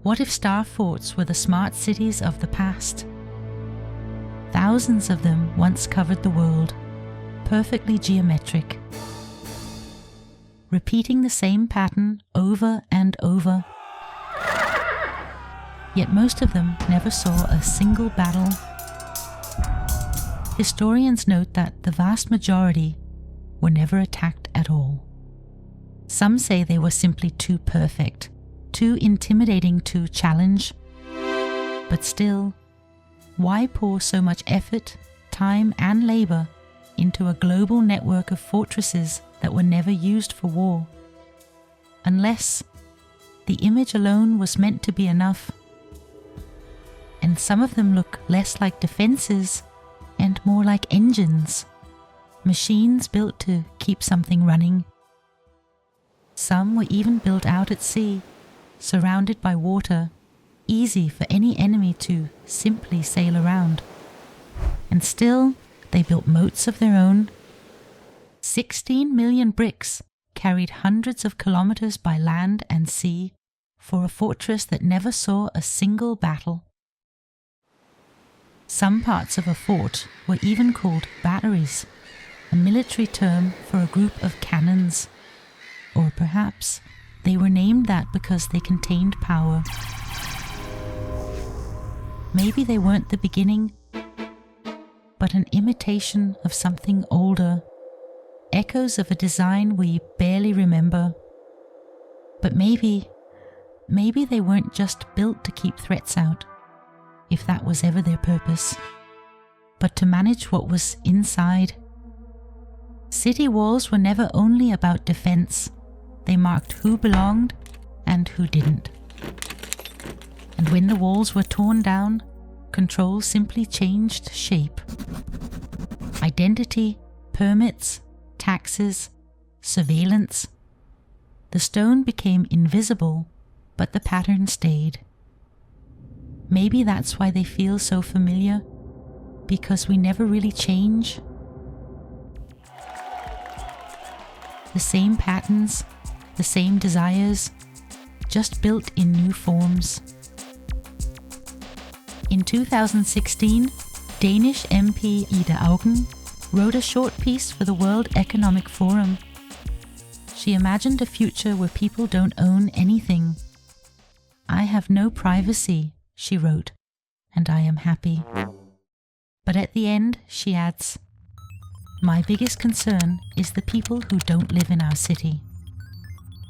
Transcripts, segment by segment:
What if Starforts were the smart cities of the past? Thousands of them once covered the world, perfectly geometric, repeating the same pattern over and over. Yet most of them never saw a single battle. Historians note that the vast majority were never attacked at all. Some say they were simply too perfect, too intimidating to challenge. But still, why pour so much effort, time and labor into a global network of fortresses that were never used for war? Unless the image alone was meant to be enough. And some of them look less like defenses and more like engines, machines built to keep something running. Some were even built out at sea, surrounded by water, easy for any enemy to simply sail around. And still, they built moats of their own. 16 million bricks carried hundreds of kilometers by land and sea for a fortress that never saw a single battle. Some parts of a fort were even called batteries, a military term for a group of cannons. Or perhaps they were named that because they contained power. Maybe they weren't the beginning, but an imitation of something older, echoes of a design we barely remember. But maybe they weren't just built to keep threats out, if that was ever their purpose, but to manage what was inside. City walls were never only about defense. They marked who belonged and who didn't. And when the walls were torn down, control simply changed shape. Identity, permits, taxes, surveillance. The stone became invisible, but the pattern stayed. Maybe that's why they feel so familiar, because we never really change. The same patterns, the same desires, just built in new forms. In 2016, Danish MP Ida Auken wrote a short piece for the World Economic Forum. She imagined a future where people don't own anything. "I have no privacy," she wrote, "and I am happy." But at the end, she adds, "My biggest concern is the people who don't live in our city.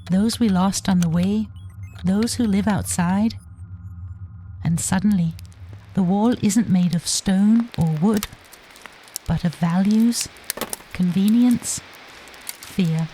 Those we lost on the way, those who live outside." And suddenly, the wall isn't made of stone or wood, but of values, convenience, fear.